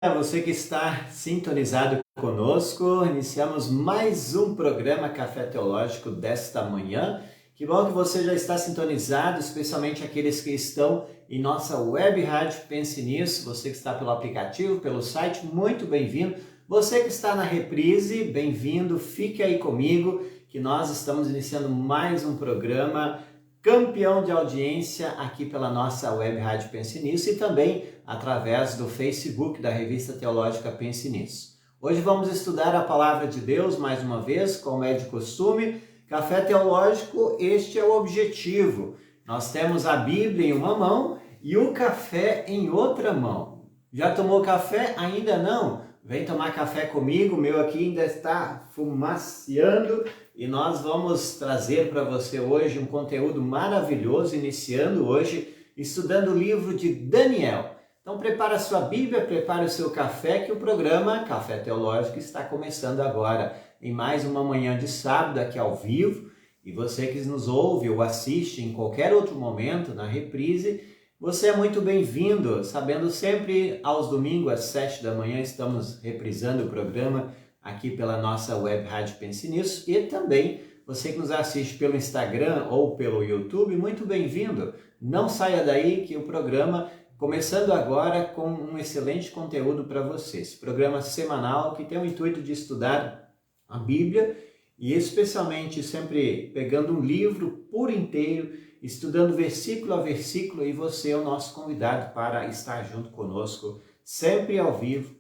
Você que está sintonizado conosco, iniciamos mais um programa Café Teológico desta manhã. Que bom que você já está sintonizado, especialmente aqueles que estão em nossa web rádio Pense Nisso, você que está pelo aplicativo, pelo site, muito bem-vindo. Você que está na reprise, bem-vindo, fique aí comigo, que nós estamos iniciando mais um programa campeão de audiência aqui pela nossa web rádio Pense Nisso e também através do Facebook da revista teológica Pense Nisso. Hoje vamos estudar a palavra de Deus mais uma vez, como é de costume. Café teológico, este é o objetivo. Nós temos a Bíblia em uma mão e o café em outra mão. Já tomou café? Ainda não? Vem tomar café comigo, o meu aqui ainda está fumaciando e nós vamos trazer para você hoje um conteúdo maravilhoso, iniciando hoje, estudando o livro de Daniel. Então prepara a sua Bíblia, prepare o seu café, que o programa Café Teológico está começando agora, em mais uma manhã de sábado aqui ao vivo. E você que nos ouve ou assiste em qualquer outro momento, na reprise, você é muito bem-vindo, sabendo sempre aos domingos às 7 da manhã estamos reprisando o programa aqui pela nossa web rádio Pense Nisso, e também você que nos assiste pelo Instagram ou pelo YouTube, muito bem-vindo. Não saia daí que o programa começando agora com um excelente conteúdo para vocês. Programa semanal que tem o intuito de estudar a Bíblia e especialmente sempre pegando um livro por inteiro, estudando versículo a versículo, e você é o nosso convidado para estar junto conosco, sempre ao vivo,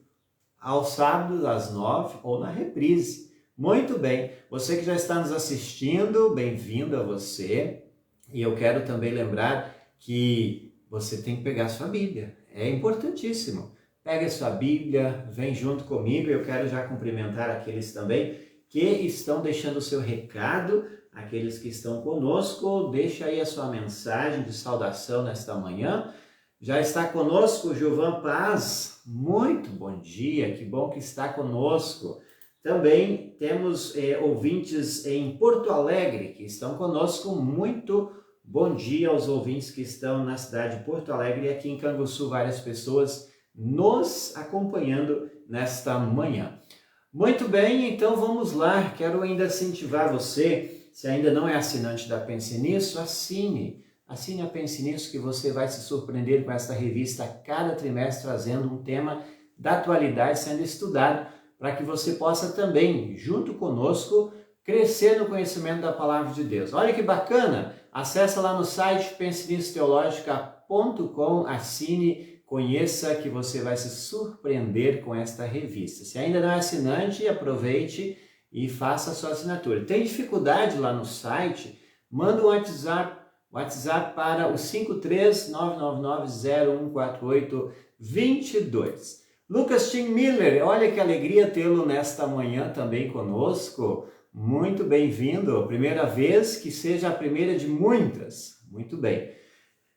aos sábados às 9 ou na reprise. Muito bem, você que já está nos assistindo, bem-vindo a você. E eu quero também lembrar que você tem que pegar sua Bíblia, é importantíssimo. Pega a sua Bíblia, vem junto comigo. Eu quero já cumprimentar aqueles também que estão deixando o seu recado, aqueles que estão conosco. Deixa aí a sua mensagem de saudação nesta manhã. Já está conosco o Gilvan Paz, muito bom dia, que bom que está conosco. Também temos ouvintes em Porto Alegre que estão conosco, muito bom dia aos ouvintes que estão na cidade de Porto Alegre e aqui em Canguçu, várias pessoas nos acompanhando nesta manhã. Muito bem, então vamos lá, quero ainda incentivar você, se ainda não é assinante da Pense Nisso, assine a Pense Nisso, que você vai se surpreender com esta revista a cada trimestre, trazendo um tema da atualidade sendo estudado, para que você possa também, junto conosco, crescer no conhecimento da Palavra de Deus. Olha que bacana! Acesse lá no site pensenissoteologica.com, assine, conheça, que você vai se surpreender com esta revista. Se ainda não é assinante, aproveite e faça a sua assinatura. Tem dificuldade lá no site? Manda um WhatsApp para o 53999014822. Lucas Tim Miller, olha que alegria tê-lo nesta manhã também conosco. Muito bem-vindo. Primeira vez, que seja a primeira de muitas. Muito bem.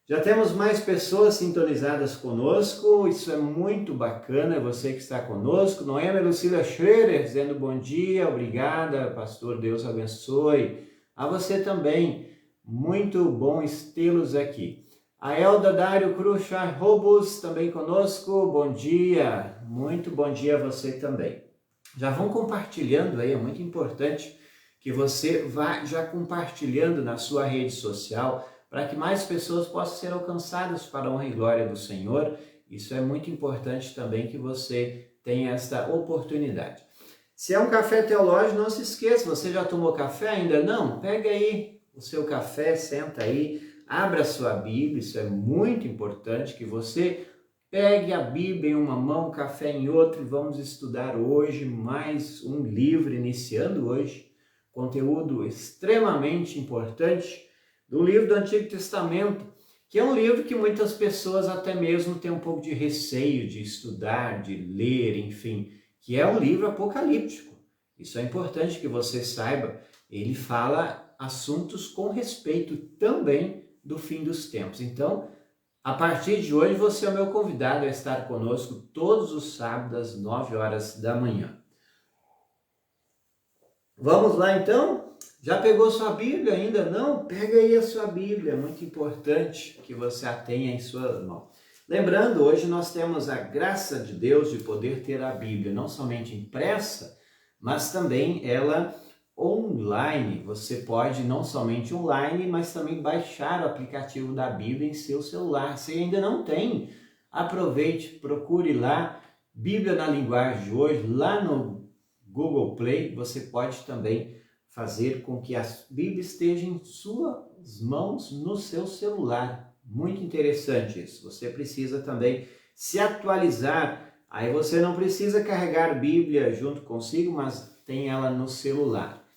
Já temos mais pessoas sintonizadas conosco, isso é muito bacana, você que está conosco. Noêmia Lucília Schroeder dizendo bom dia, obrigada, pastor, Deus abençoe. A você também, muito bom tê-los aqui. A Elda Dário Cruz Robos também conosco, bom dia, muito bom dia a você também. Já vão compartilhando aí, é muito importante que você vá já compartilhando na sua rede social, para que mais pessoas possam ser alcançadas para a honra e glória do Senhor. Isso é muito importante também, que você tenha esta oportunidade. Se é um café teológico, não se esqueça, você já tomou café? Ainda não? Pega aí o seu café, senta aí, abra a sua Bíblia, isso é muito importante, que você pegue a Bíblia em uma mão, o café em outra, e vamos estudar hoje mais um livro, iniciando hoje, conteúdo extremamente importante, do livro do Antigo Testamento, que é um livro que muitas pessoas até mesmo têm um pouco de receio de estudar, de ler, enfim, que é um livro apocalíptico. Isso é importante que você saiba. Ele fala assuntos com respeito também do fim dos tempos. Então, a partir de hoje, você é o meu convidado a estar conosco todos os sábados às 9 horas da manhã. Vamos lá então? Já pegou sua Bíblia? Ainda não? Pega aí a sua Bíblia, é muito importante que você a tenha em sua mão. Lembrando, hoje nós temos a graça de Deus de poder ter a Bíblia não somente impressa, mas também ela online. Você pode não somente online, mas também baixar o aplicativo da Bíblia em seu celular. Se ainda não tem, aproveite, procure lá, Bíblia na Linguagem de Hoje, lá no Google Play. Você pode também fazer com que a Bíblia esteja em suas mãos no seu celular. Muito interessante isso. Você precisa também se atualizar. Aí você não precisa carregar Bíblia junto consigo, mas tem ela no celular.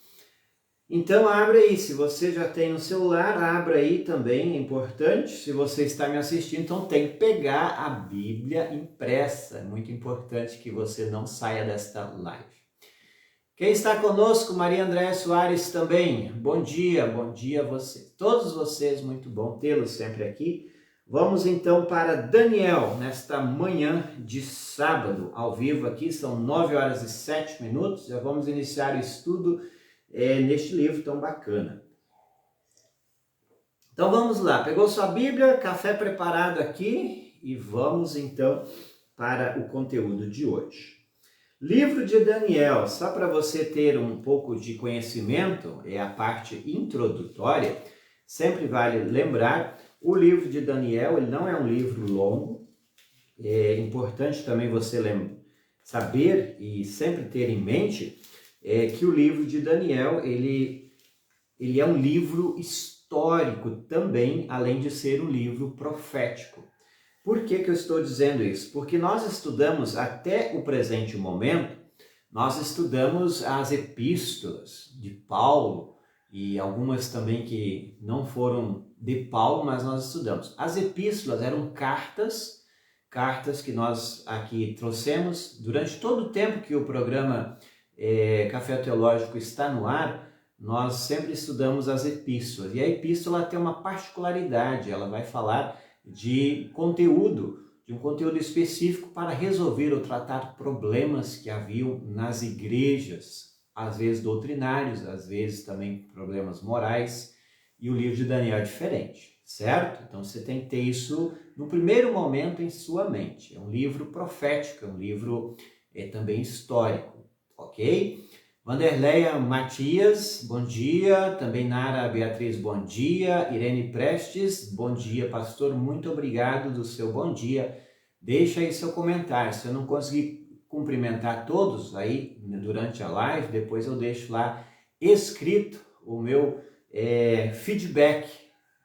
Então abra aí, se você já tem no celular, abra aí também, é importante. Se você está me assistindo, então tem que pegar a Bíblia impressa. É muito importante que você não saia desta live. Quem está conosco, Maria Andréa Soares também. Bom dia a você. Todos vocês, muito bom tê-los sempre aqui. Vamos então para Daniel, nesta manhã de sábado, ao vivo aqui, são 9h07. Já vamos iniciar o estudo neste livro tão bacana. Então vamos lá, pegou sua Bíblia, café preparado aqui e vamos então para o conteúdo de hoje. Livro de Daniel, só para você ter um pouco de conhecimento, é a parte introdutória, sempre vale lembrar, o livro de Daniel ele não é um livro longo, é importante também você saber e sempre ter em mente que o livro de Daniel ele é um livro histórico também, além de ser um livro profético. Por que eu estou dizendo isso? Porque nós estudamos até o presente momento, nós estudamos as epístolas de Paulo e algumas também que não foram de Paulo, mas nós estudamos. As epístolas eram cartas que nós aqui trouxemos durante todo o tempo que o programa Café Teológico está no ar. Nós sempre estudamos as epístolas e a epístola tem uma particularidade, ela vai falar de um conteúdo específico para resolver ou tratar problemas que haviam nas igrejas, às vezes doutrinários, às vezes também problemas morais, e o livro de Daniel é diferente, certo? Então você tem que ter isso no primeiro momento em sua mente. É um livro profético, é um livro também histórico, ok? Vanderleia Matias, bom dia. Também Nara Beatriz, bom dia. Irene Prestes, bom dia, pastor. Muito obrigado do seu bom dia. Deixa aí seu comentário. Se eu não conseguir cumprimentar todos aí durante a live, depois eu deixo lá escrito o meu feedback,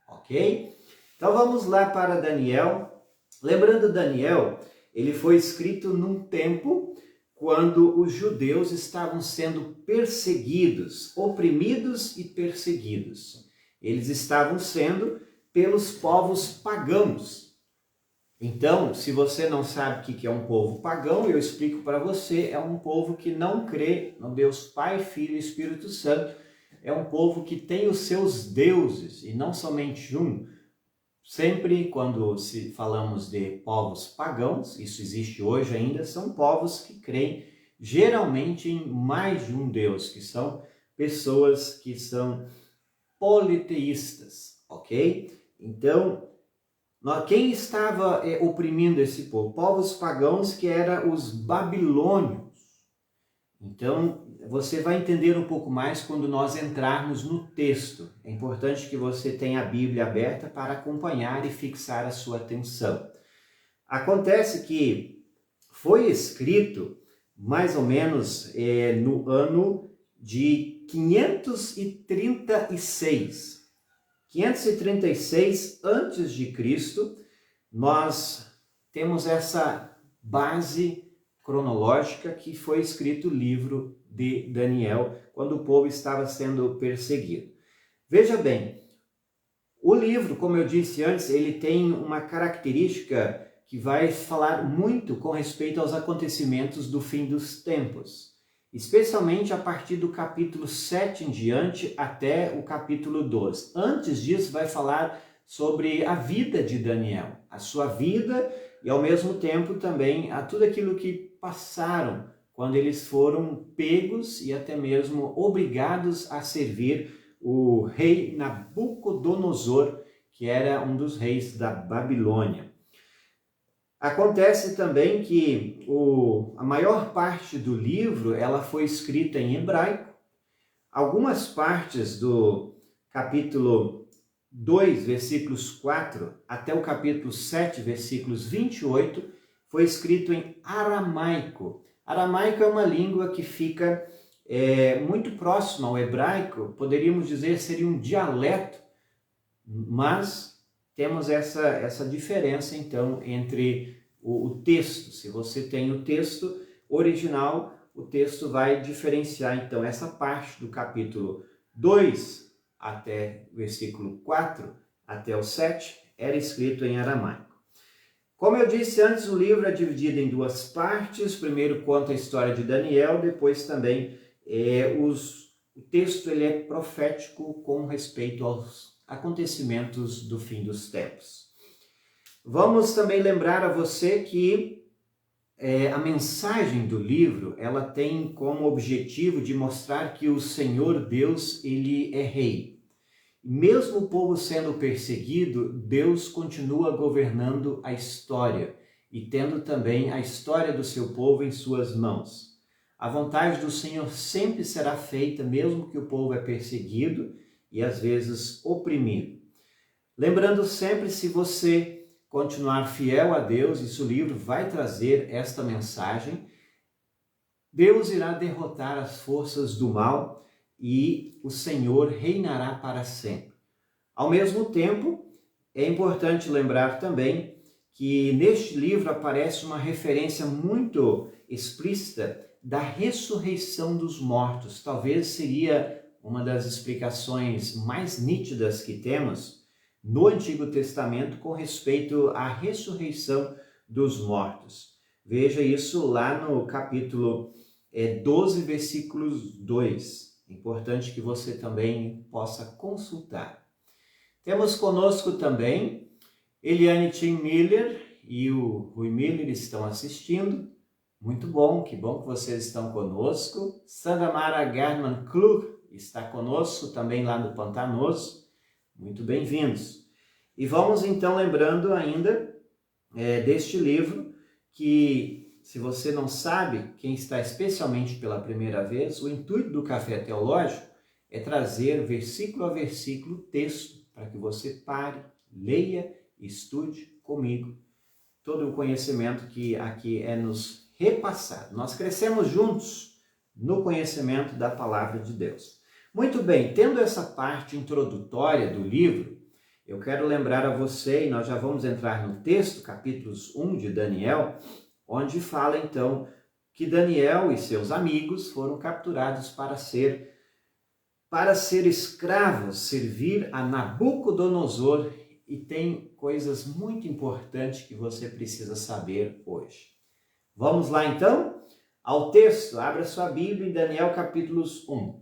ok? Então vamos lá para Daniel. Lembrando, Daniel, ele foi escrito num tempo quando os judeus estavam sendo perseguidos, oprimidos e perseguidos. Eles estavam sendo pelos povos pagãos. Então, se você não sabe o que é um povo pagão, eu explico para você, é um povo que não crê no Deus Pai, Filho e Espírito Santo, é um povo que tem os seus deuses, e não somente um. Sempre quando falamos de povos pagãos, isso existe hoje ainda, são povos que creem geralmente em mais de um Deus, que são pessoas que são politeístas, ok? Então, quem estava oprimindo esse povo? Povos pagãos que eram os babilônios. Então, você vai entender um pouco mais quando nós entrarmos no texto. É importante que você tenha a Bíblia aberta para acompanhar e fixar a sua atenção. Acontece que foi escrito mais ou menos no ano de 536. 536 antes de Cristo, nós temos essa base cronológica que foi escrito o livro de Daniel, quando o povo estava sendo perseguido. Veja bem, o livro, como eu disse antes, ele tem uma característica que vai falar muito com respeito aos acontecimentos do fim dos tempos, especialmente a partir do capítulo 7 em diante até o capítulo 12. Antes disso, vai falar sobre a vida de Daniel, a sua vida e ao mesmo tempo também a tudo aquilo que passaram quando eles foram pegos e até mesmo obrigados a servir o rei Nabucodonosor, que era um dos reis da Babilônia. Acontece também que a maior parte do livro ela foi escrita em hebraico. Algumas partes do capítulo 2, versículos 4, até o capítulo 7, versículos 28, foi escrito em aramaico. Aramaico é uma língua que fica muito próxima ao hebraico, poderíamos dizer seria um dialeto, mas temos essa diferença então entre o texto. Se você tem o texto original, o texto vai diferenciar então essa parte do capítulo 2 até o versículo 4 até o 7 era escrito em aramaico. Como eu disse antes, o livro é dividido em duas partes. Primeiro conta a história de Daniel, depois também o texto ele é profético com respeito aos acontecimentos do fim dos tempos. Vamos também lembrar a você que a mensagem do livro ela tem como objetivo de mostrar que o Senhor Deus ele é rei. Mesmo o povo sendo perseguido, Deus continua governando a história e tendo também a história do seu povo em suas mãos. A vontade do Senhor sempre será feita, mesmo que o povo é perseguido e às vezes oprimido. Lembrando sempre, se você continuar fiel a Deus, e o livro vai trazer esta mensagem, Deus irá derrotar as forças do mal e o Senhor reinará para sempre. Ao mesmo tempo, é importante lembrar também que neste livro aparece uma referência muito explícita da ressurreição dos mortos. Talvez seria uma das explicações mais nítidas que temos no Antigo Testamento com respeito à ressurreição dos mortos. Veja isso lá no capítulo 12, versículos 2. É importante que você também possa consultar. Temos conosco também Eliane Tim Miller e o Rui Miller estão assistindo. Muito bom, que bom que vocês estão conosco. Sandra Mara Garman Klug está conosco também lá no Pantanoso. Muito bem-vindos. E vamos então lembrando ainda deste livro que, se você não sabe, quem está especialmente pela primeira vez, o intuito do Café Teológico é trazer versículo a versículo texto para que você pare, leia, estude comigo todo o conhecimento que aqui é nos repassado. Nós crescemos juntos no conhecimento da palavra de Deus. Muito bem, tendo essa parte introdutória do livro, eu quero lembrar a você, e nós já vamos entrar no texto, capítulos 1 de Daniel, onde fala então que Daniel e seus amigos foram capturados para ser escravos, servir a Nabucodonosor, e tem coisas muito importantes que você precisa saber hoje. Vamos lá então ao texto. Abra sua Bíblia em Daniel capítulos 1.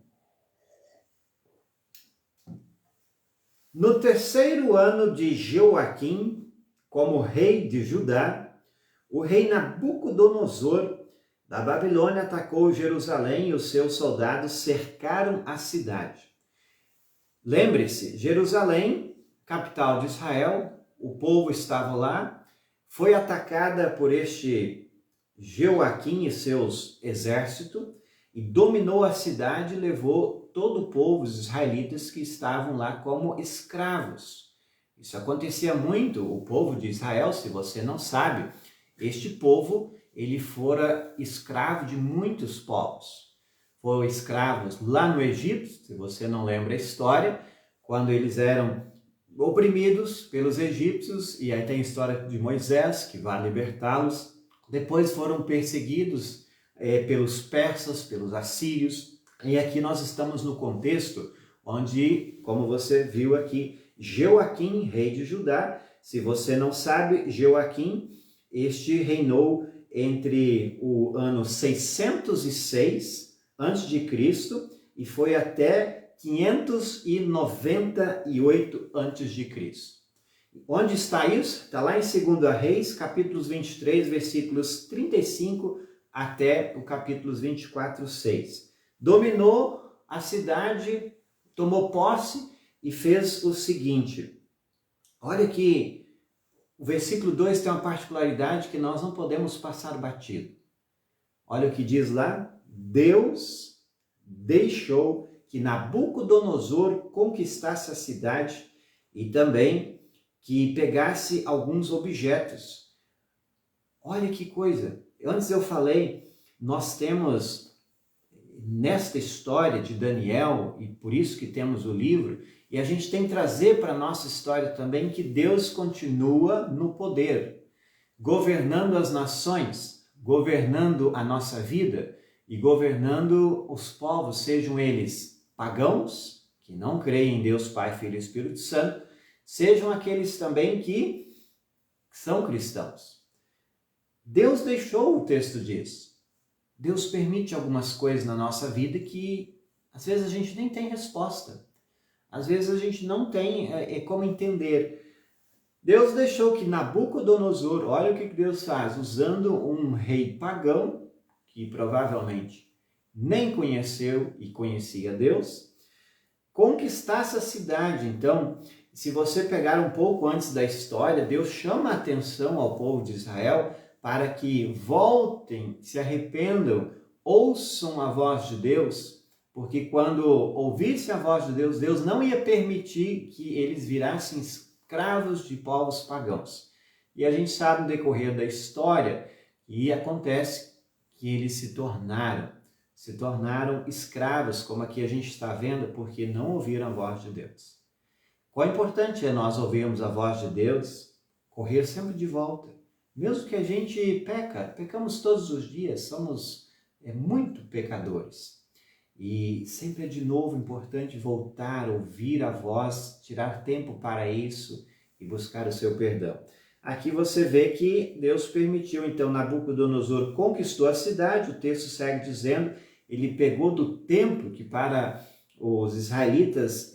No terceiro ano de Joaquim, como rei de Judá, o rei Nabucodonosor da Babilônia atacou Jerusalém e os seus soldados cercaram a cidade. Lembre-se, Jerusalém, capital de Israel, o povo estava lá, foi atacada por este Joaquim e seus exércitos e dominou a cidade e levou todo o povo, os israelitas que estavam lá como escravos. Isso acontecia muito, o povo de Israel, se você não sabe, este povo, ele fora escravo de muitos povos. Foram escravos lá no Egito, se você não lembra a história, quando eles eram oprimidos pelos egípcios, e aí tem a história de Moisés, que vai libertá-los. Depois foram perseguidos pelos persas, pelos assírios, e aqui nós estamos no contexto onde, como você viu aqui, Joaquim, rei de Judá. Se você não sabe, Joaquim, este reinou entre o ano 606 a.C. e foi até 598 a.C. Onde está isso? Está lá em 2 Reis, capítulos 23, versículos 35 até o capítulos 24, 6. Dominou a cidade, tomou posse e fez o seguinte. Olha que o versículo 2 tem uma particularidade que nós não podemos passar batido. Olha o que diz lá: Deus deixou que Nabucodonosor conquistasse a cidade e também que pegasse alguns objetos. Olha que coisa! Antes eu falei, nós temos nesta história de Daniel, e por isso que temos o livro, e a gente tem que trazer para a nossa história também que Deus continua no poder, governando as nações, governando a nossa vida e governando os povos, sejam eles pagãos, que não creem em Deus Pai, Filho e Espírito Santo, sejam aqueles também que são cristãos. Deus deixou, o texto diz, Deus permite algumas coisas na nossa vida que às vezes a gente nem tem resposta. Às vezes a gente não tem como entender. Deus deixou que Nabucodonosor, olha o que Deus faz, usando um rei pagão, que provavelmente nem conheceu e conhecia Deus, conquistasse a cidade. Então, se você pegar um pouco antes da história, Deus chama a atenção ao povo de Israel para que voltem, se arrependam, ouçam a voz de Deus, porque quando ouvisse a voz de Deus, Deus não ia permitir que eles virassem escravos de povos pagãos. E a gente sabe no decorrer da história que acontece que eles se tornaram escravos, como aqui a gente está vendo, porque não ouviram a voz de Deus. Quão importante é nós ouvirmos a voz de Deus, correr sempre de volta. Mesmo que a gente pecamos todos os dias, somos muito pecadores. E sempre é de novo importante voltar, ouvir a voz, tirar tempo para isso e buscar o seu perdão. Aqui você vê que Deus permitiu, então, Nabucodonosor conquistou a cidade, o texto segue dizendo, ele pegou do templo, que para os israelitas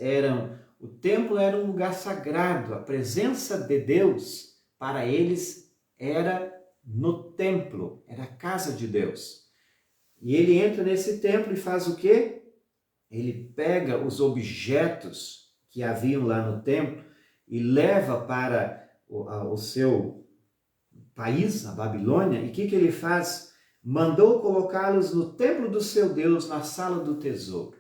o templo era um lugar sagrado, a presença de Deus para eles era no templo, era a casa de Deus. E ele entra nesse templo e faz o quê? Ele pega os objetos que haviam lá no templo e leva para o seu país, a Babilônia. E o que ele faz? Mandou colocá-los no templo do seu Deus, na sala do tesouro.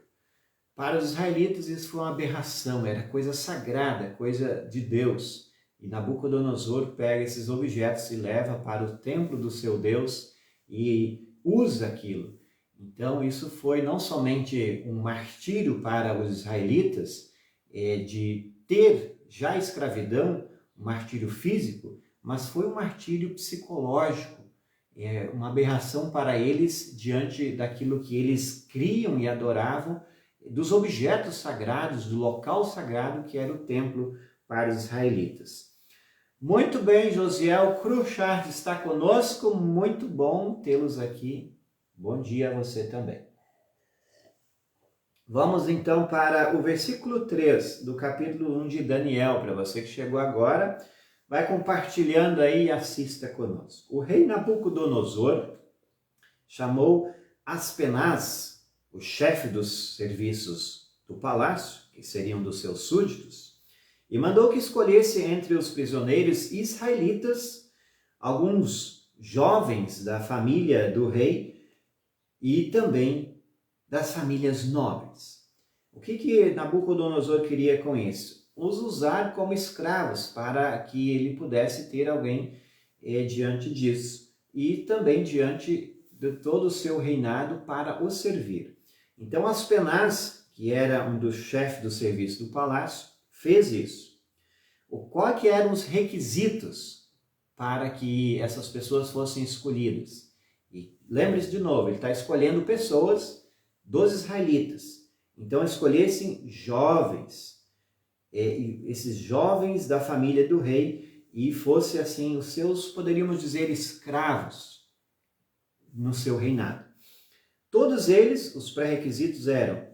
Para os israelitas isso foi uma aberração, era coisa sagrada, coisa de Deus. E Nabucodonosor pega esses objetos e leva para o templo do seu Deus e usa aquilo. Então isso foi não somente um martírio para os israelitas, de ter já escravidão, um martírio físico, mas foi um martírio psicológico, uma aberração para eles diante daquilo que eles criam e adoravam, dos objetos sagrados, do local sagrado que era o templo para os israelitas. Muito bem, Josiel Cruchard está conosco, muito bom tê-los aqui. Bom dia a você também. Vamos então para o versículo 3 do capítulo 1 de Daniel. Para você que chegou agora, vai compartilhando aí e assista conosco. O rei Nabucodonosor chamou Aspenaz, o chefe dos serviços do palácio, que seriam dos seus súditos, e mandou que escolhesse entre os prisioneiros israelitas alguns jovens da família do rei e também das famílias nobres. O que Nabucodonosor queria com isso? Os usar como escravos para que ele pudesse ter alguém diante disso e também diante de todo o seu reinado para o servir. Então Aspenaz, que era um dos chefes do serviço do palácio, fez isso. Qual que eram os requisitos para que essas pessoas fossem escolhidas? E lembre-se de novo, ele está escolhendo pessoas dos israelitas. Então escolhessem jovens, esses jovens da família do rei, e fosse assim os seus, poderíamos dizer, escravos no seu reinado. Todos eles, os pré-requisitos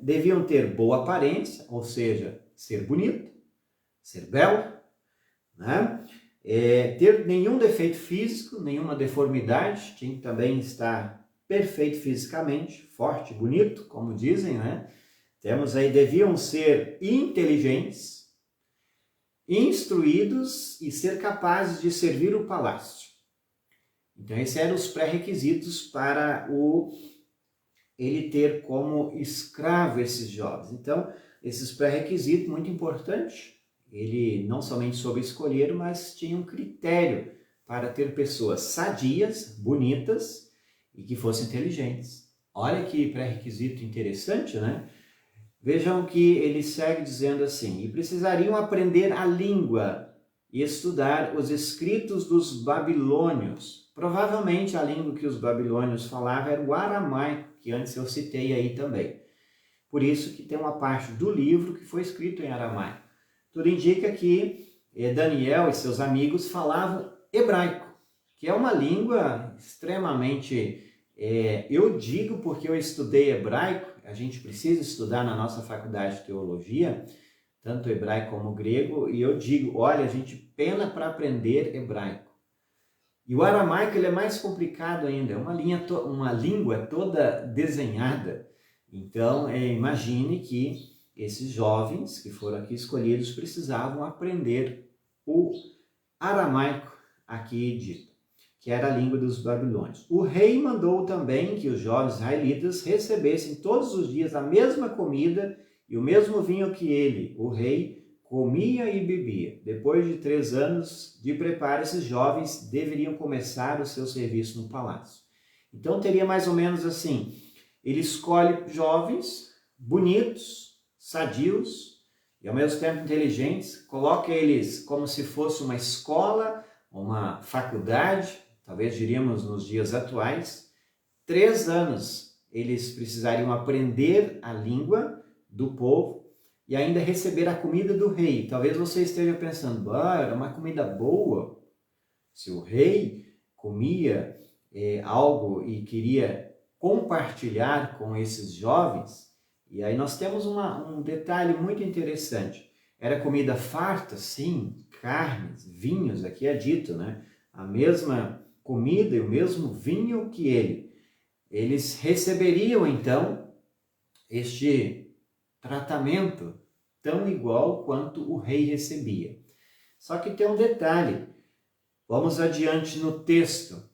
deviam ter boa aparência, ou seja, ser bonito, ser belo, né? Ter nenhum defeito físico, nenhuma deformidade, tinha que também estar perfeito fisicamente, forte, bonito, como dizem, né? Temos aí, deviam ser inteligentes, instruídos e ser capazes de servir o palácio. Então, esses eram os pré-requisitos para ele ter como escravo esses jovens. Então, esses pré-requisitos, muito importante, ele não somente soube escolher, mas tinha um critério para ter pessoas sadias, bonitas e que fossem inteligentes. Olha que pré-requisito interessante, né? Vejam que ele segue dizendo assim: e precisariam aprender a língua e estudar os escritos dos babilônios. Provavelmente a língua que os babilônios falavam era o aramaico, que antes eu citei aí também. Por isso que tem uma parte do livro que foi escrito em aramaico. Tudo indica que Daniel e seus amigos falavam hebraico, que é uma língua extremamente... eu digo porque eu estudei hebraico, a gente precisa estudar na nossa faculdade de teologia, tanto hebraico como grego, e eu digo, olha, a gente pena para aprender hebraico. E o aramaico ele é mais complicado ainda, é uma língua toda desenhada. Então, imagine que esses jovens que foram aqui escolhidos precisavam aprender o aramaico aqui dito, que era a língua dos babilônios. O rei mandou também que os jovens israelitas recebessem todos os dias a mesma comida e o mesmo vinho que ele, o rei, comia e bebia. Depois de 3 anos de preparo, esses jovens deveriam começar o seu serviço no palácio. Então teria mais ou menos assim, ele escolhe jovens bonitos, sadios e ao mesmo tempo inteligentes, coloca eles como se fosse uma escola, uma faculdade, talvez diríamos nos dias atuais. 3 anos eles precisariam aprender a língua do povo e ainda receber a comida do rei. Talvez você esteja pensando, era uma comida boa. Se o rei comia algo e queria compartilhar com esses jovens, e aí nós temos um detalhe muito interessante. Era comida farta, sim, carnes, vinhos, aqui é dito, né? A mesma comida e o mesmo vinho que ele. Eles receberiam, então, este tratamento tão igual quanto o rei recebia. Só que tem um detalhe. Vamos adiante no texto.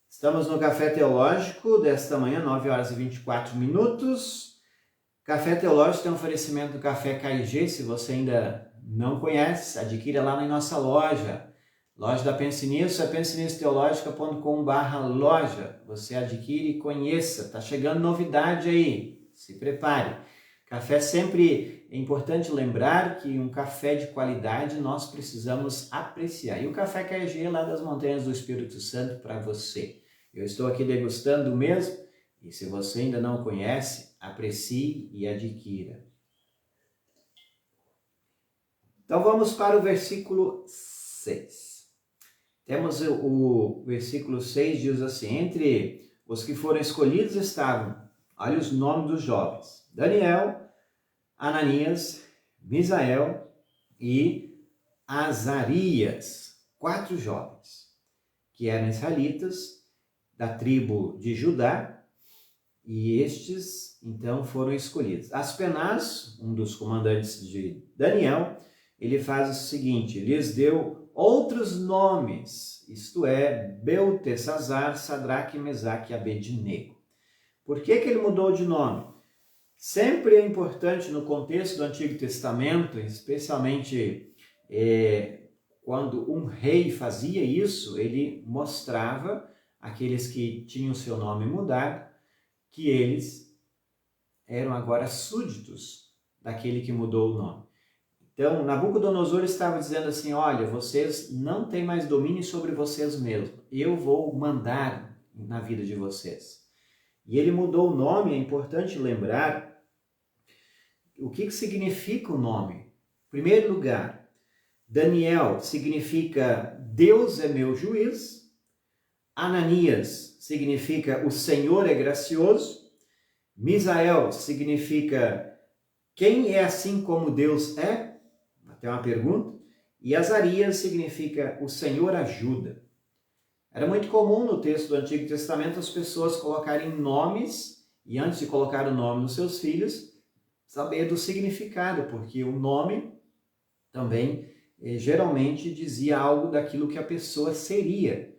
Estamos no Café Teológico desta manhã, 9 horas e 24 minutos. Café Teológico tem um oferecimento do Café KG. Se você ainda não conhece, adquira lá na nossa loja. Loja da Pense Nisso, é pensenissoteologica.com/loja. Você adquire e conheça. Está chegando novidade aí. Se prepare. Café sempre é importante lembrar que um café de qualidade nós precisamos apreciar. E o Café KG é lá das Montanhas do Espírito Santo para você. Eu estou aqui degustando o mesmo e se você ainda não conhece, aprecie e adquira. Então vamos para o versículo 6. Temos o versículo 6, diz assim: entre os que foram escolhidos estavam, olha os nomes dos jovens, Daniel, Ananias, Misael e Azarias, 4 jovens, que eram israelitas da tribo de Judá, e estes então foram escolhidos. Aspenaz, um dos comandantes de Daniel, ele faz o seguinte, lhes deu outros nomes, isto é, Beltesazar, Sadraque, Mesaque e Abednego. Por que ele mudou de nome? Sempre é importante no contexto do Antigo Testamento, especialmente quando um rei fazia isso, ele mostrava àqueles que tinham seu nome mudado que eles eram agora súditos daquele que mudou o nome. Então, Nabucodonosor estava dizendo assim, olha, vocês não têm mais domínio sobre vocês mesmos, eu vou mandar na vida de vocês. E ele mudou o nome, é importante lembrar o que significa o nome. Em primeiro lugar, Daniel significa Deus é meu juiz, Ananias significa o Senhor é gracioso, Misael significa quem é assim como Deus é, até uma pergunta, e Azarias significa o Senhor ajuda. Era muito comum no texto do Antigo Testamento as pessoas colocarem nomes, e antes de colocar o nome dos seus filhos, saber do significado, porque o nome também geralmente dizia algo daquilo que a pessoa seria,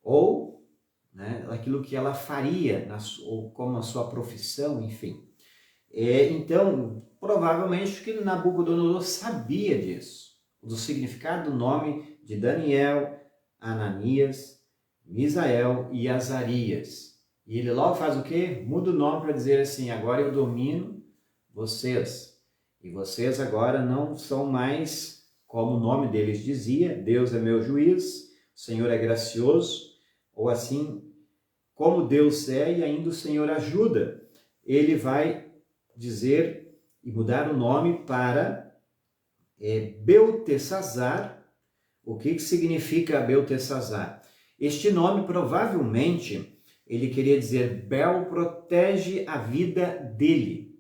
ou né, daquilo que ela faria, ou como a sua profissão, enfim. Então, provavelmente que Nabucodonosor sabia disso, do significado do nome de Daniel, Ananias, Misael e Azarias. E ele logo faz o quê? Muda o nome para dizer assim, agora eu domino vocês. E vocês agora não são mais, como o nome deles dizia, Deus é meu juiz, o Senhor é gracioso, ou assim, como Deus é e ainda o Senhor ajuda. Ele vai dizer e mudar o nome para Beltesazar. O que significa Beltesazar? Este nome provavelmente ele queria dizer Bel protege a vida dele.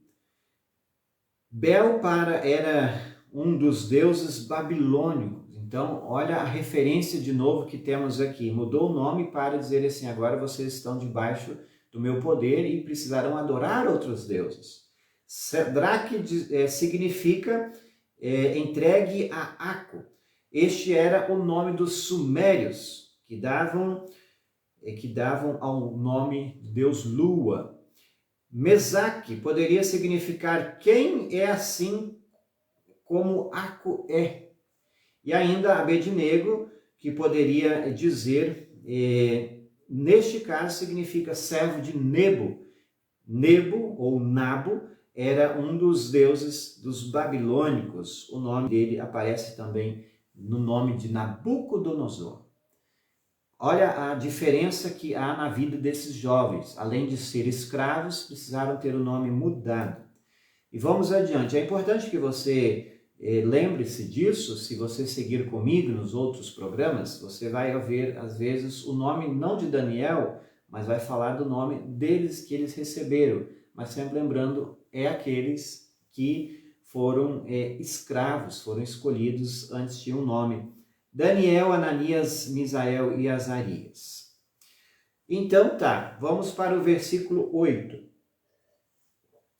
Bel era um dos deuses babilônicos. Então, olha a referência de novo que temos aqui. Mudou o nome para dizer assim, agora vocês estão debaixo do meu poder e precisarão adorar outros deuses. Sadraque significa entregue a Aco. Este era o nome dos sumérios, que davam ao nome de Deus Lua. Mesaque poderia significar quem é assim como Aco é. E ainda Abednego, que poderia dizer, neste caso significa servo de Nebo. Nebo ou Nabo era um dos deuses dos babilônicos. O nome dele aparece também no nome de Nabucodonosor. Olha a diferença que há na vida desses jovens. Além de ser escravos, precisaram ter o nome mudado. E vamos adiante. É importante que você lembre-se disso. Se você seguir comigo nos outros programas, você vai ver, às vezes, o nome não de Daniel, mas vai falar do nome deles que eles receberam. Mas sempre lembrando, aqueles que foram escravos, foram escolhidos antes de um nome. Daniel, Ananias, Misael e Azarias. Então tá, vamos para o versículo 8.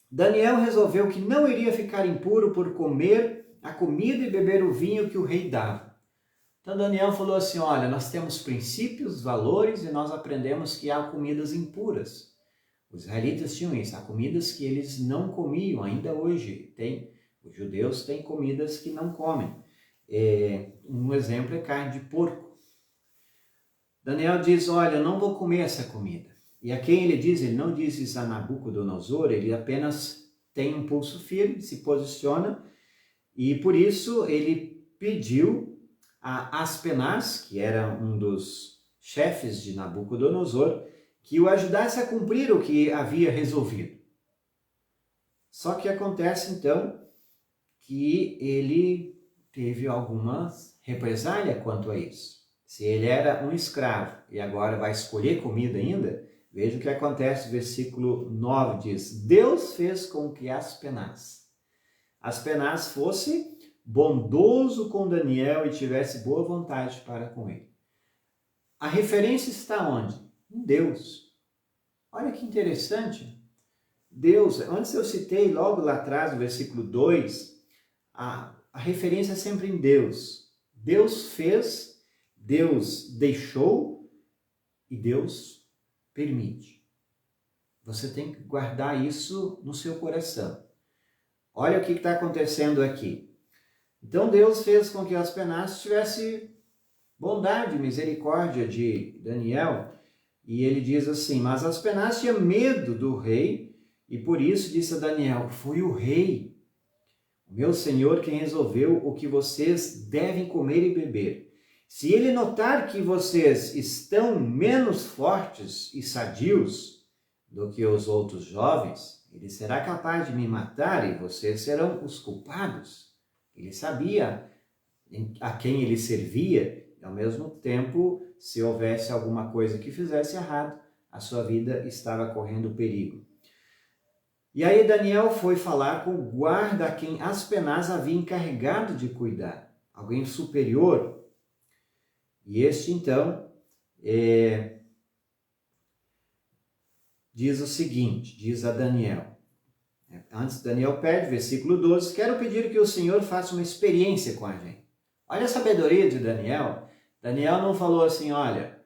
Daniel resolveu que não iria ficar impuro por comer a comida e beber o vinho que o rei dava. Então Daniel falou assim, olha, nós temos princípios, valores e nós aprendemos que há comidas impuras. Os israelitas tinham isso, há comidas que eles não comiam, ainda hoje tem. Os judeus têm comidas que não comem. Um exemplo é carne de porco. Daniel diz, olha, eu não vou comer essa comida. E a quem ele diz? Ele não diz isso a Nabucodonosor, ele apenas tem um pulso firme, se posiciona, e por isso ele pediu a Aspenaz, que era um dos chefes de Nabucodonosor, que o ajudasse a cumprir o que havia resolvido. Só que acontece então que ele teve alguma represália quanto a isso. Se ele era um escravo e agora vai escolher comida ainda, veja o que acontece no versículo 9, diz, Deus fez com que Aspenaz fosse bondoso com Daniel e tivesse boa vontade para com ele. A referência está onde? Em Deus. Olha que interessante. Deus, antes eu citei logo lá atrás, no versículo 2, a referência é sempre em Deus. Deus fez, Deus deixou e Deus permite. Você tem que guardar isso no seu coração. Olha o que está acontecendo aqui. Então Deus fez com que Aspenaz tivesse bondade, misericórdia de Daniel. E ele diz assim, mas Aspenaz tinha medo do rei e por isso disse a Daniel, foi o rei, meu senhor, quem resolveu o que vocês devem comer e beber. Se ele notar que vocês estão menos fortes e sadios do que os outros jovens, ele será capaz de me matar e vocês serão os culpados. Ele sabia a quem ele servia e, ao mesmo tempo, se houvesse alguma coisa que fizesse errado, a sua vida estava correndo perigo. E aí Daniel foi falar com o guarda a quem Aspenaz havia encarregado de cuidar, alguém superior. E este, então, diz o seguinte, diz a Daniel, Antes, Daniel pede, versículo 12, quero pedir que o Senhor faça uma experiência com a gente. Olha a sabedoria de Daniel. Daniel não falou assim, olha,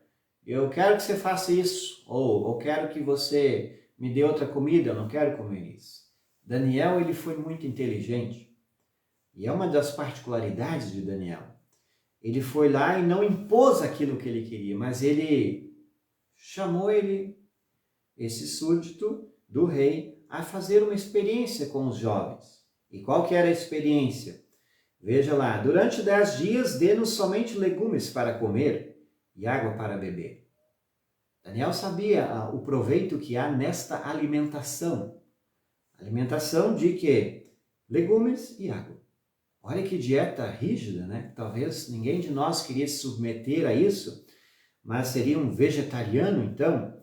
eu quero que você faça isso, ou eu quero que você me dê outra comida, eu não quero comer isso. Daniel, ele foi muito inteligente, e é uma das particularidades de Daniel. Ele foi lá e não impôs aquilo que ele queria, mas ele chamou esse súdito do rei, a fazer uma experiência com os jovens. E qual que era a experiência? Veja lá, durante 10 dias dê-nos somente legumes para comer e água para beber. Daniel sabia o proveito que há nesta alimentação. Alimentação de quê? Legumes e água. Olha que dieta rígida, né? Talvez ninguém de nós queria se submeter a isso, mas seria um vegetariano então.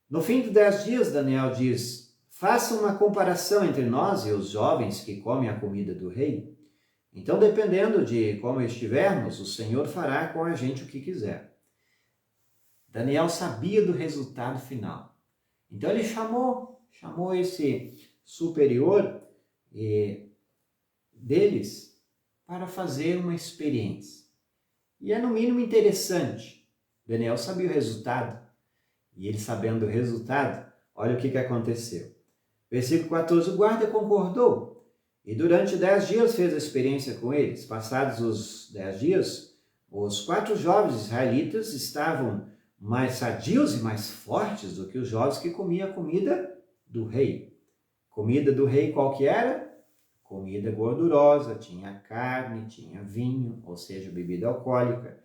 No fim de 10 dias, Daniel diz, faça uma comparação entre nós e os jovens que comem a comida do rei. Então, dependendo de como estivermos, o Senhor fará com a gente o que quiser. Daniel sabia do resultado final. Então, ele chamou esse superior deles para fazer uma experiência. E é no mínimo interessante. Daniel sabia o resultado. E ele sabendo o resultado, olha o que aconteceu. Versículo 14, o guarda concordou. E durante 10 dias fez a experiência com eles. Passados os 10 dias, os 4 jovens israelitas estavam mais sadios e mais fortes do que os jovens que comiam a comida do rei. Comida do rei qual que era? Comida gordurosa, tinha carne, tinha vinho, ou seja, bebida alcoólica.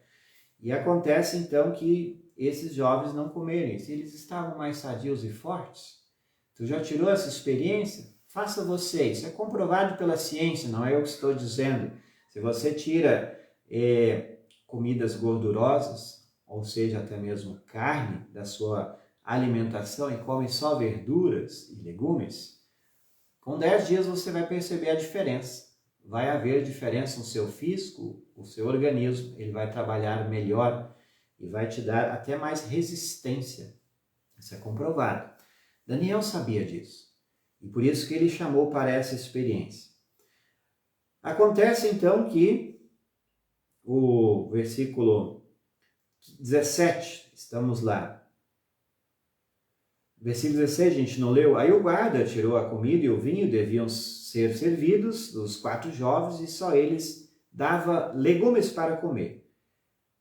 E acontece então que esses jovens não comerem. Se eles estavam mais sadios e fortes, tu já tirou essa experiência? Faça você. Isso é comprovado pela ciência, não é eu que estou dizendo. Se você tira comidas gordurosas, ou seja, até mesmo carne da sua alimentação e come só verduras e legumes, com 10 dias você vai perceber a diferença. Vai haver diferença no seu físico, o seu organismo, ele vai trabalhar melhor e vai te dar até mais resistência. Isso é comprovado. Daniel sabia disso. E por isso que ele chamou para essa experiência. Acontece então que o versículo 17, estamos lá. Versículo 16, a gente não leu. Aí o guarda tirou a comida e o vinho, deviam ser servidos dos 4 jovens e só eles dava legumes para comer.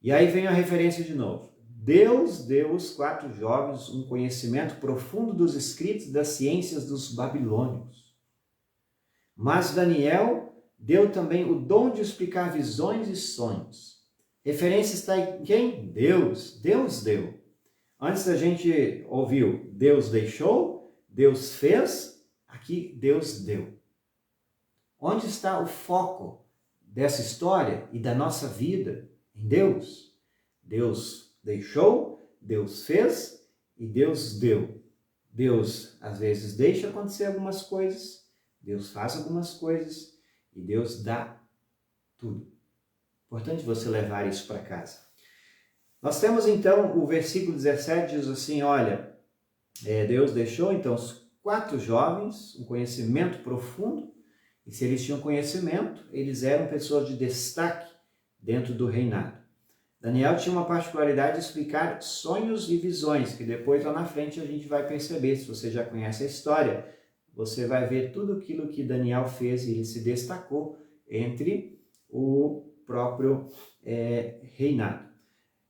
E aí vem a referência de novo. Deus deu aos 4 jovens um conhecimento profundo dos escritos das ciências dos babilônios. Mas Daniel deu também o dom de explicar visões e sonhos. Referência está em quem? Deus. Deus deu. Antes a gente ouviu Deus deixou, Deus fez, aqui Deus deu. Onde está o foco dessa história e da nossa vida? Em Deus. Deus deixou, Deus fez e Deus deu. Deus às vezes deixa acontecer algumas coisas, Deus faz algumas coisas e Deus dá tudo. Importante você levar isso para casa. Nós temos então o versículo 17, diz assim, olha, Deus deixou então os 4 jovens um conhecimento profundo, e se eles tinham conhecimento, eles eram pessoas de destaque dentro do reinado. Daniel tinha uma particularidade de explicar sonhos e visões, que depois lá na frente a gente vai perceber, se você já conhece a história, você vai ver tudo aquilo que Daniel fez e ele se destacou entre o próprio reinado.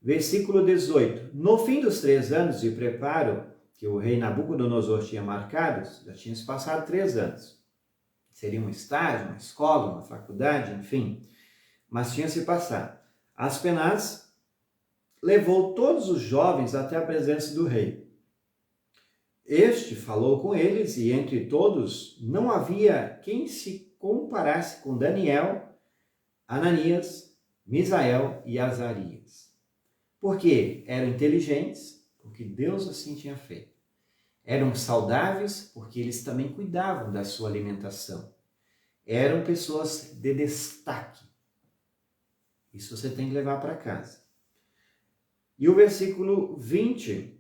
Versículo 18. No fim dos 3 anos de preparo que o rei Nabucodonosor tinha marcados, já tinha se passado 3 anos. Seria um estágio, uma escola, uma faculdade, enfim. Mas tinha se passado. Aspenaz levou todos os jovens até a presença do rei. Este falou com eles e entre todos não havia quem se comparasse com Daniel, Ananias, Misael e Azarias. Porque eram inteligentes, porque Deus assim tinha feito. Eram saudáveis, porque eles também cuidavam da sua alimentação. Eram pessoas de destaque. Isso você tem que levar para casa. E o versículo 20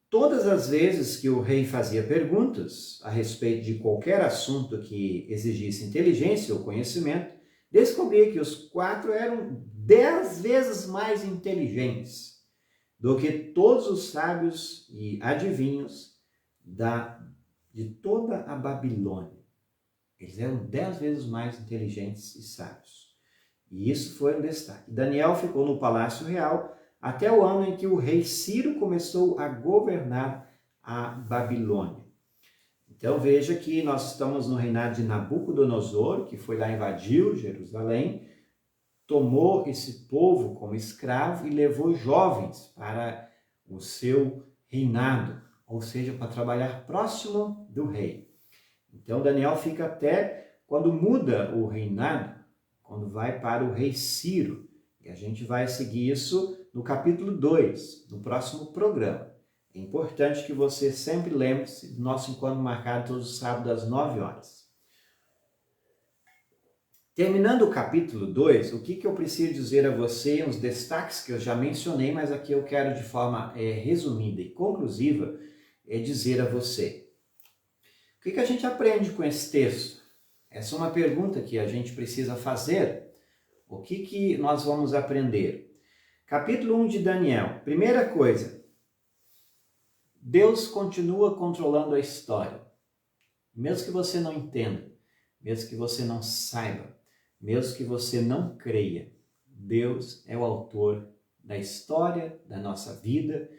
Todas as vezes que o rei fazia perguntas a respeito de qualquer assunto que exigisse inteligência ou conhecimento, descobria que os 4 eram 10 vezes mais inteligentes do que todos os sábios e adivinhos de toda a Babilônia. Eles eram 10 vezes mais inteligentes e sábios. E isso foi um destaque. Daniel ficou no Palácio Real até o ano em que o rei Ciro começou a governar a Babilônia. Então veja que nós estamos no reinado de Nabucodonosor, que foi lá, invadiu Jerusalém, tomou esse povo como escravo e levou jovens para o seu reinado, ou seja, para trabalhar próximo do rei. Então Daniel fica até quando muda o reinado, quando vai para o rei Ciro. E a gente vai seguir isso no capítulo 2, no próximo programa. É importante que você sempre lembre-se do nosso encontro marcado todos os sábados às 9 horas. Terminando o capítulo 2, o que eu preciso dizer a você, os destaques que eu já mencionei, mas aqui eu quero de forma resumida e conclusiva dizer a você. O que a gente aprende com esse texto? Essa é uma pergunta que a gente precisa fazer. O que nós vamos aprender? Capítulo 1 de Daniel. Primeira coisa, Deus continua controlando a história. Mesmo que você não entenda, mesmo que você não saiba, mesmo que você não creia, Deus é o autor da história, da nossa vida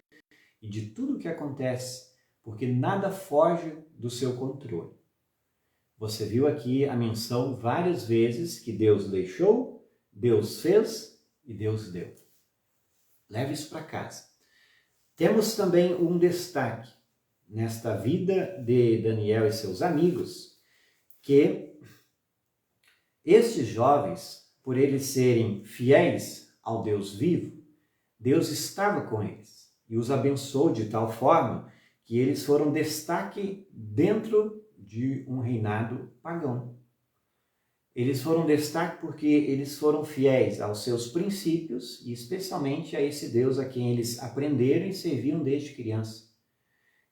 e de tudo o que acontece, porque nada foge do seu controle. Você viu aqui a menção várias vezes que Deus deixou, Deus fez e Deus deu. Leve isso para casa. Temos também um destaque nesta vida de Daniel e seus amigos, que estes jovens, por eles serem fiéis ao Deus vivo, Deus estava com eles e os abençoou de tal forma que eles foram destaque dentro de um reinado pagão. Eles foram destaque porque eles foram fiéis aos seus princípios e especialmente a esse Deus a quem eles aprenderam e serviam desde criança.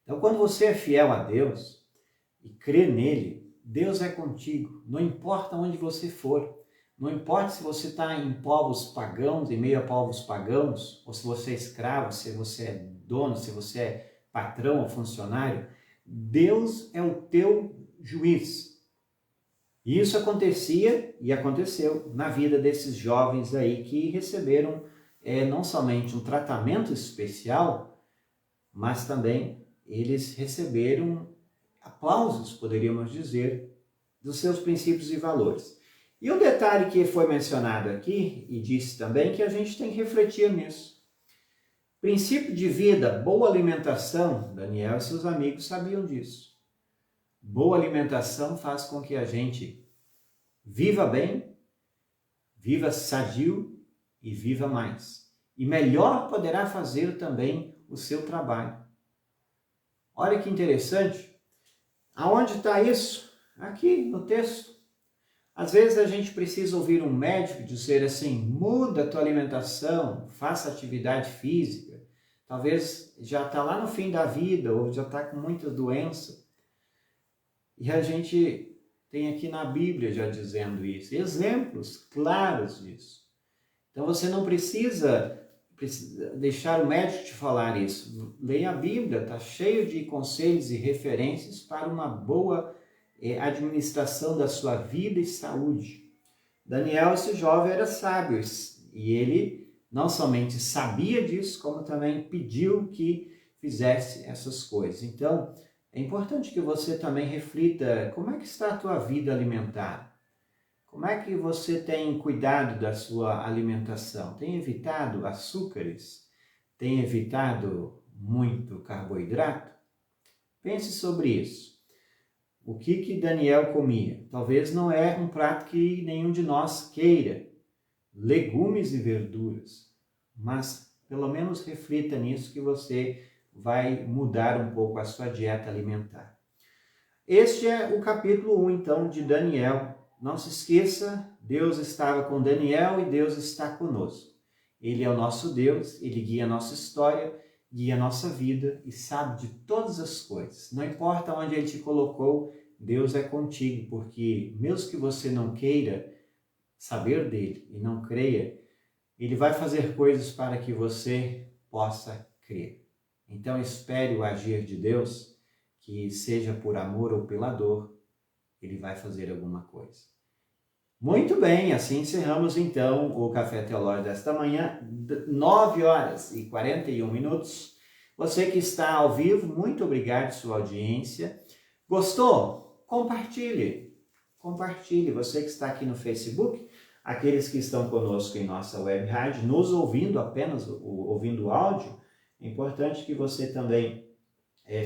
Então, quando você é fiel a Deus e crê nele, Deus é contigo, não importa onde você for. Não importa se você está em povos pagãos, em meio a povos pagãos, ou se você é escravo, se você é dono, se você é patrão ou funcionário, Deus é o teu juiz. E isso acontecia e aconteceu na vida desses jovens aí que receberam não somente um tratamento especial, mas também eles receberam aplausos, poderíamos dizer, dos seus princípios e valores. E um detalhe que foi mencionado aqui, e disse também, que a gente tem que refletir nisso. Princípio de vida, boa alimentação, Daniel e seus amigos sabiam disso. Boa alimentação faz com que a gente viva bem, viva sadio e viva mais. E melhor poderá fazer também o seu trabalho. Olha que interessante. Aonde está isso? Aqui no texto. Às vezes a gente precisa ouvir um médico dizer assim, muda a tua alimentação, faça atividade física. Talvez já está lá no fim da vida ou já está com muita doença. E a gente tem aqui na Bíblia já dizendo isso, exemplos claros disso. Então você não precisa deixar o médico te falar isso. Leia a Bíblia, está cheio de conselhos e referências para uma boa administração da sua vida e saúde. Daniel, esse jovem, era sábio e ele não somente sabia disso, como também pediu que fizesse essas coisas. Então, é importante que você também reflita como é que está a tua vida alimentar. Como é que você tem cuidado da sua alimentação? Tem evitado açúcares? Tem evitado muito carboidrato? Pense sobre isso. O que Daniel comia? Talvez não é um prato que nenhum de nós queira. Legumes e verduras. Mas pelo menos reflita nisso que você vai mudar um pouco a sua dieta alimentar. Este é o capítulo 1, então, de Daniel. Não se esqueça, Deus estava com Daniel e Deus está conosco. Ele é o nosso Deus, Ele guia a nossa história guia a nossa vida e sabe de todas as coisas. Não importa onde Ele te colocou, Deus é contigo, porque mesmo que você não queira saber dele e não creia, Ele vai fazer coisas para que você possa crer. Então espere o agir de Deus, que seja por amor ou pela dor, Ele vai fazer alguma coisa. Muito bem, assim encerramos então o Café Teológico desta manhã, 9h41. Você que está ao vivo, muito obrigado por sua audiência. Gostou? Compartilhe. Compartilhe. Você que está aqui no Facebook, aqueles que estão conosco em nossa web rádio, nos ouvindo apenas, ouvindo o áudio, é importante que você também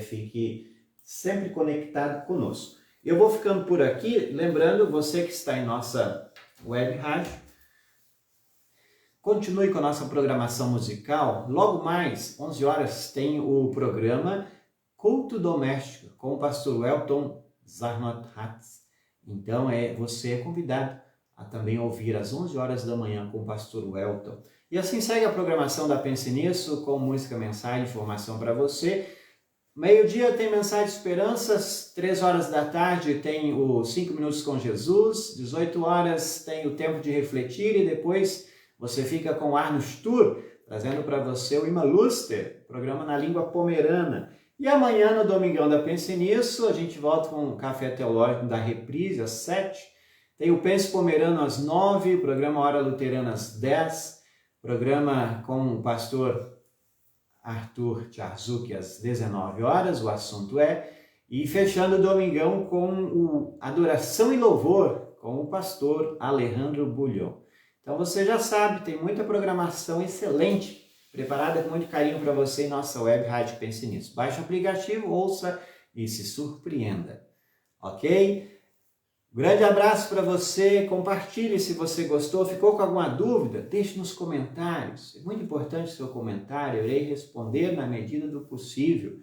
fique sempre conectado conosco. Eu vou ficando por aqui, lembrando você que está em nossa web rádio, continue com a nossa programação musical. Logo mais, 11 horas, tem o programa Culto Doméstico, com o pastor Welton Zarnot Hatz. Então, você é convidado a também ouvir às 11 horas da manhã com o pastor Welton. E assim segue a programação da Pense Nisso, com música, mensagem, informação para você. Meio-dia tem Mensagem de Esperanças, 3 horas da tarde tem o 5 Minutos com Jesus, 18 horas tem o Tempo de Refletir e depois você fica com o Arno Stur, trazendo para você o Ima Luster, programa na língua pomerana. E amanhã, no Domingão da Pense Nisso, a gente volta com o Café Teológico da Reprise, às 7. Tem o Pense Pomerano às 9, programa Hora Luterana às 10, programa com o pastor Arthur Tcharzuk às 19 horas, o assunto e fechando o Domingão com o Adoração e Louvor, com o pastor Alejandro Bulhon. Então você já sabe, tem muita programação excelente, preparada com muito carinho para você em nossa web Rádio Pense Nisso. Baixe o aplicativo, ouça e se surpreenda, ok? Grande abraço para você, compartilhe se você gostou, ficou com alguma dúvida, deixe nos comentários, é muito importante o seu comentário, eu irei responder na medida do possível.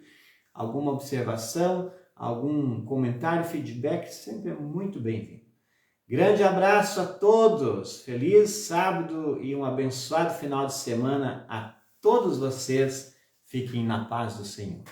Alguma observação, algum comentário, feedback, sempre é muito bem-vindo. Grande abraço a todos, feliz sábado e um abençoado final de semana a todos vocês, fiquem na paz do Senhor.